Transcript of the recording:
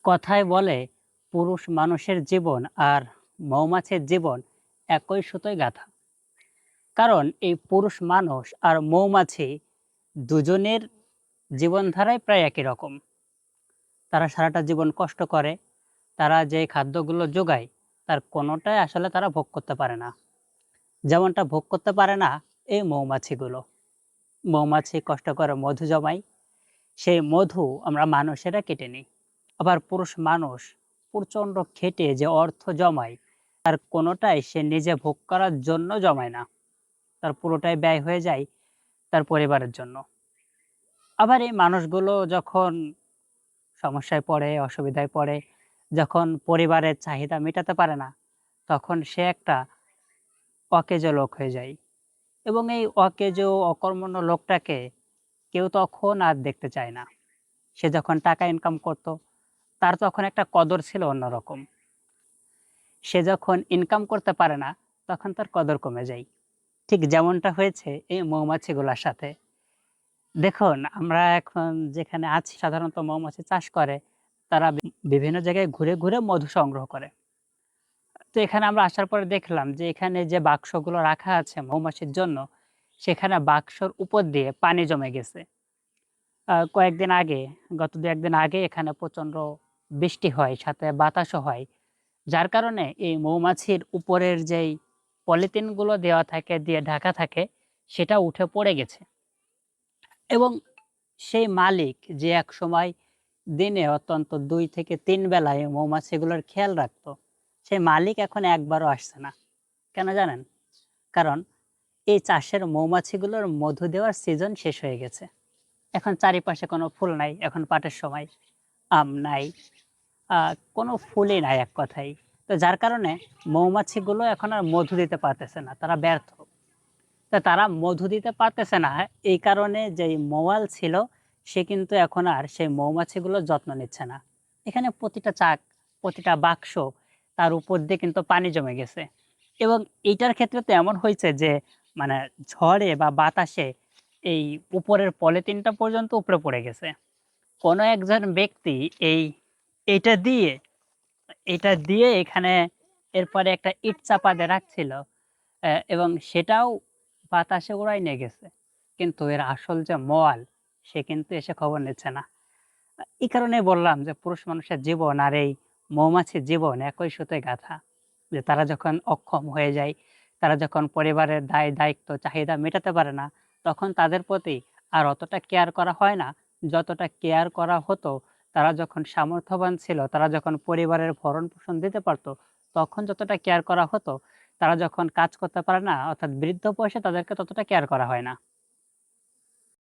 কথায় বলে পুরুষ মানুষের জীবন আর মৌমাছির জীবন একই সুতোয় গাঁথা। কারণ এই পুরুষ মানুষ আর মৌমাছি দুজনের জীবনধারাই প্রায় একই রকম। তারা সারাটা জীবন কষ্ট করে, তারা যে খাদ্যগুলো যোগায় তার কোনোটাই আসলে তারা ভোগ করতে পারে না। যেমনটা ভোগ করতে পারে না এই মৌমাছিগুলো। মৌমাছি কষ্ট করে মধু জমায়, সেই মধু আমরা মানুষেরা কেটে নিই। আবার পুরুষ মানুষ প্রচণ্ড খেটে যে অর্থ জমায় তার কোনোটাই সে নিজে ভোগ করার জন্য জমায় না, তার পুরোটাই ব্যয় হয়ে যায় তার পরিবারের জন্য। আবার এই মানুষগুলো যখন সমস্যায় পড়ে, অসুবিধায় পড়ে, যখন পরিবারের চাহিদা মেটাতে পারে না, তখন সে একটা অকেজো লোক হয়ে যায়। এবং এই অকেজো অকর্মণ্য লোকটাকে কেউ তখন আর দেখতে চায় না। সে যখন টাকা ইনকাম করত, তার তখন একটা কদর ছিল অন্যরকম। সে যখন ইনকাম করতে পারে না, তখন তার কদর কমে যায়। ঠিক যেমনটা হয়েছে এই মৌমাছিগুলার সাথে। দেখুন, আমরা এখন যেখানে আছি সাধারণত মৌমাছি চাষ করে, তারা বিভিন্ন জায়গায় ঘুরে, ঘুরে মধু সংগ্রহ করে। তো এখানে আমরা আসার পরে দেখলাম যে এখানে যে বাক্সগুলো রাখা আছে মৌমাছির জন্য, সেখানে বাক্সর উপর দিয়ে পানি জমে গেছে। কয়েকদিন আগে, গত ২-১ দিন আগে এখানে প্রচণ্ড বৃষ্টি হয়, সাথে বাতাসও হয়। যার কারণে এই মৌমাছির উপরের যেই পলিথিনগুলো দেওয়া থাকে, দিয়ে ঢাকা থাকে, সেটা উঠে পড়ে গেছে। এবং সেই মালিক যে একসময় দিনে অন্তত ২ থেকে ৩ বেলা এই মৌমাছিগুলোর খেয়াল রাখতো, সেই মালিক এখন একবারও আসছে না। কেন জানেন? কারণ এই চাষের মৌমাছিগুলোর মধু দেওয়ার সিজন শেষ হয়ে গেছে। এখন চারিপাশে কোনো ফুল নাই, এখন পাটের সময়, আম নাই, কোনো ফুলই নাই এক কথায়। তো যার কারণে মৌমাছিগুলো এখন আর মধু দিতে পারতেছে না, তারা ব্যর্থ। তো তারা মধু দিতে পারতেছে না, এই কারণে যেই মৌয়াল ছিল সে কিন্তু এখন আর সেই মৌমাছিগুলোর যত্ন নিচ্ছে না। এখানে প্রতিটা চাক, প্রতিটা বাক্স, তার উপর দিয়ে কিন্তু পানি জমে গেছে। এবং এইটার ক্ষেত্রে তো এমন হয়েছে যে মানে ঝড়ে বা বাতাসে এই উপরের পলিথিনটা পর্যন্ত উপরে পড়ে গেছে। কোনো একজন ব্যক্তি এই এইটা দিয়ে এটা দিয়ে এখানে এরপরে একটা ইট চাপা দিয়ে রাখছিল, এবং সেটাও বাতাসে উড়ায় নিয়ে গেছে। কিন্তু এর আসল যে ময়াল, সে কিন্তু এসে খবর নিচ্ছে না। এই কারণে বললাম যে পুরুষ মানুষের জীবন আর এই মৌমাছির জীবন একই সুতোয় গাঁথা। যে তারা যখন অক্ষম হয়ে যায়, তারা যখন পরিবারের দায়-দায়িত্ব, চাহিদা মেটাতে পারে না, তখন তাদের প্রতি আর অতটা কেয়ার করা হয় না, যতটা কেয়ার করা হতো তারা যখন সামর্থ্যবান ছিল, তারা যখন পরিবারের ভরণ-পোষণ দিতে পারত, তখন যতটা কেয়ার করা হতো, তারা যখন কাজ করতে পারে না অর্থাৎ বৃদ্ধ বয়সে তাদেরকে ততটা কেয়ার করা হয় না।